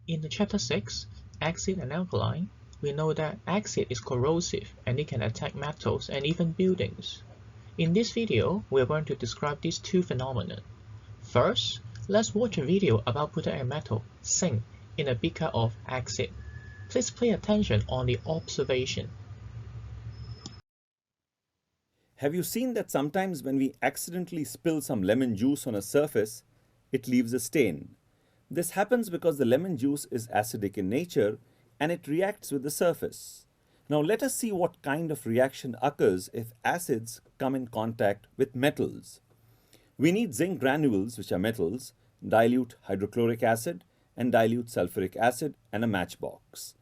In the Chapter 6, Acid and Alkaline, we know that acid is corrosive and it can attack metals and even buildings. In this video, we are going to describe these two phenomena. First, let's watch a video about putting a metal, zinc, in a beaker of acid. Please pay attention on the observation. Have you seen that sometimes when we accidentally spill some lemon juice on a surface, it leaves a stain? This happens because the lemon juice is acidic in nature and it reacts with the surface. Now let us see what kind of reaction occurs if acids come in contact with metals. We need zinc granules, which are metals, dilute hydrochloric acid, and dilute sulfuric acid, and a matchbox.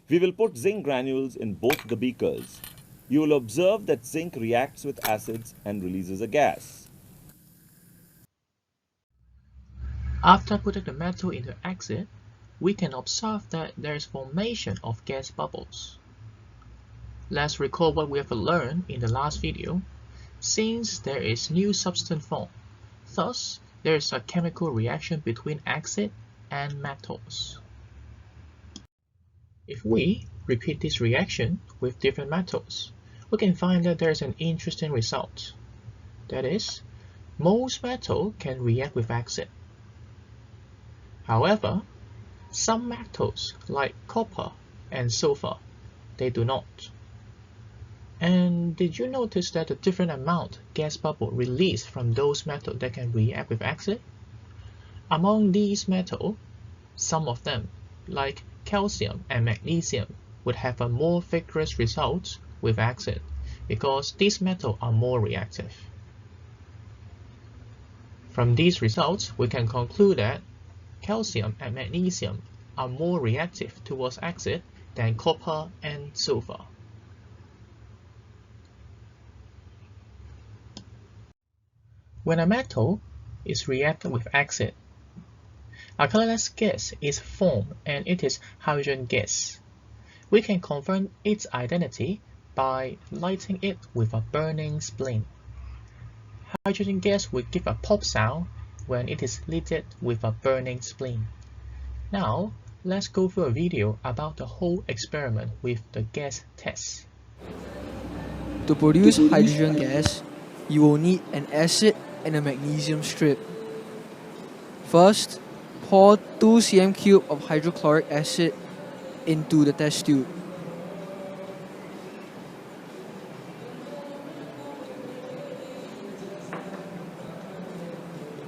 We will put zinc granules in both the beakers. You will observe that zinc reacts with acids and releases a gas. After putting the metal into acid, we can observe that there is formation of gas bubbles. Let's recall what we have learned in the last video. Since there is new substance formed, thus there is a chemical reaction between acid and metals. If we repeat this reaction with different metals, we can find that there is an interesting result. That is, most metal can react with acid. However, some metals like copper and sulfur, they do not. And did you notice that the different amount gas bubble released from those metals that can react with acid? Among these metals, some of them, like calcium and magnesium, would have a more vigorous result with acid because these metals are more reactive. From these results, we can conclude that calcium and magnesium are more reactive towards acid than copper and sulfur. When a metal is reacting with acid, a colorless gas is formed and it is hydrogen gas. We can confirm its identity by lighting it with a burning spleen. Hydrogen gas will give a pop sound when it is lit with a burning spleen. Now, let's go through a video about the whole experiment with the gas test. To produce hydrogen gas, you will need an acid and a magnesium strip. First, pour 2 cm³ of hydrochloric acid into the test tube.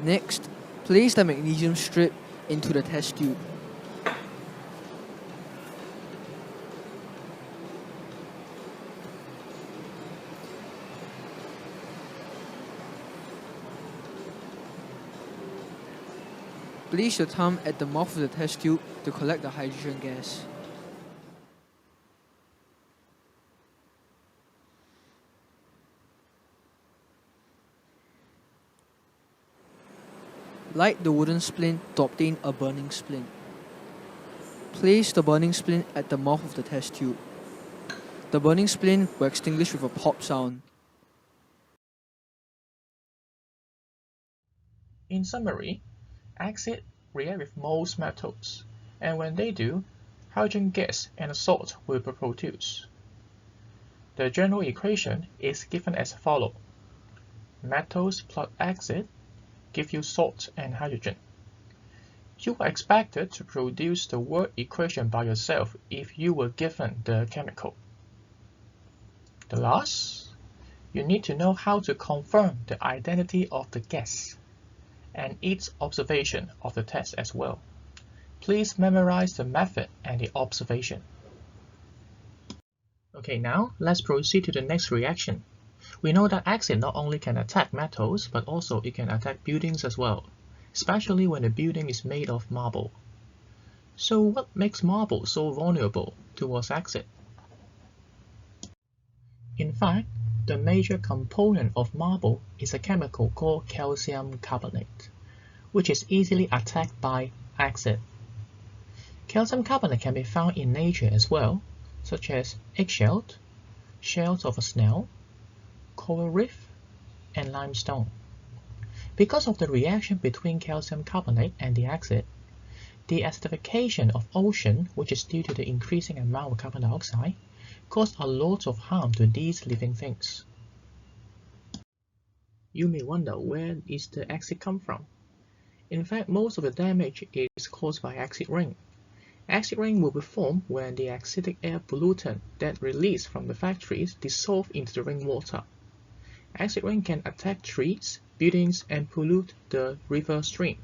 Next, place the magnesium strip into the test tube. Place your thumb at the mouth of the test tube to collect the hydrogen gas. Light the wooden splint to obtain a burning splint. Place the burning splint at the mouth of the test tube. The burning splint will extinguish with a pop sound. In summary, acid react with most metals, and when they do, hydrogen gas and a salt will be produced. The general equation is given as follows. Metals plus acid give you salt and hydrogen. You are expected to produce the word equation by yourself if you were given the chemical. The last, you need to know how to confirm the identity of the gas and its observation of the test as well. Please memorize the method and the observation. Okay, now let's proceed to the next reaction. We know that acid not only can attack metals, but also it can attack buildings as well, especially when the building is made of marble. So what makes marble so vulnerable towards acid? In fact, the major component of marble is a chemical called calcium carbonate, which is easily attacked by acid. Calcium carbonate can be found in nature as well, such as eggshells, shells of a snail, coral reef, and limestone. Because of the reaction between calcium carbonate and the acid, The acidification of ocean, which is due to the increasing amount of carbon dioxide, causes a lot of harm to these living things. You may wonder, where is the acid come from? In fact, most of the damage is caused by acid rain. Acid rain will be formed when the acidic air pollutant that released from the factories dissolve into the rainwater. Acid rain can attack trees, buildings, and pollute the river stream.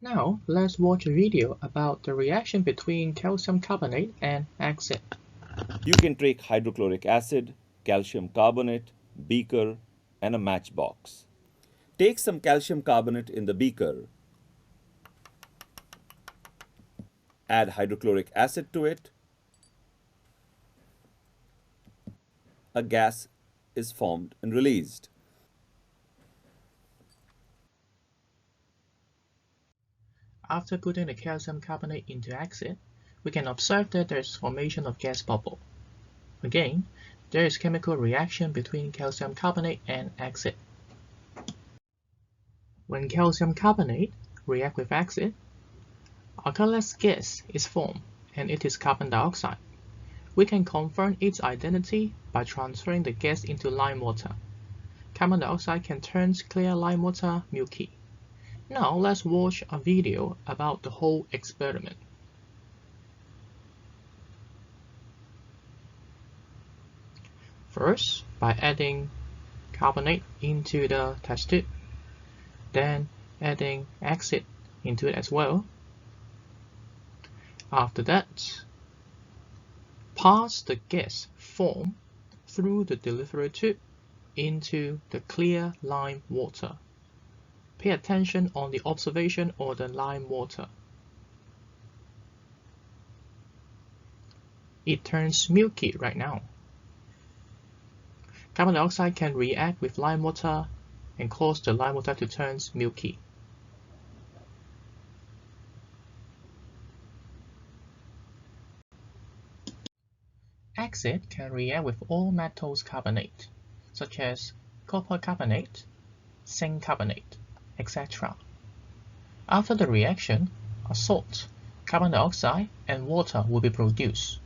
Now, let's watch a video about the reaction between calcium carbonate and acid. You can take hydrochloric acid, calcium carbonate, beaker, and a matchbox. Take some calcium carbonate in the beaker. Add hydrochloric acid to it. A gas is formed and released. After putting the calcium carbonate into acid, we can observe that there is formation of gas bubble. Again, there is chemical reaction between calcium carbonate and acid. When calcium carbonate reacts with acid, a colorless gas is formed, and it is carbon dioxide. We can confirm its identity by transferring the gas into lime water. Carbon dioxide can turn clear lime water milky. Now let's watch a video about the whole experiment. First, by adding carbonate into the test tube, then adding acid into it as well. After that, pass the gas formed through the delivery tube into the clear lime water. Pay attention on the observation of the lime water. It turns milky right now. Carbon dioxide can react with lime water and cause the lime water to turn milky. Acid can react with all metals carbonate, such as copper carbonate, zinc carbonate, etc. After the reaction, a salt, carbon dioxide, and water will be produced.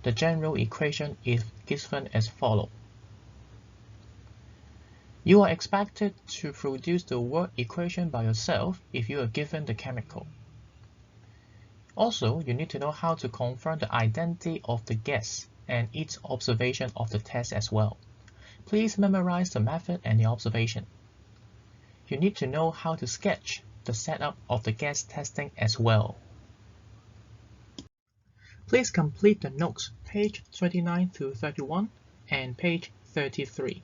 The general equation is given as follows. You are expected to produce the word equation by yourself if you are given the chemical. Also, you need to know how to confirm the identity of the gas and its observation of the test as well. Please memorize the method and the observation. You need to know how to sketch the setup of the gas testing as well. Please complete the notes, page 29 to 31 and page 33.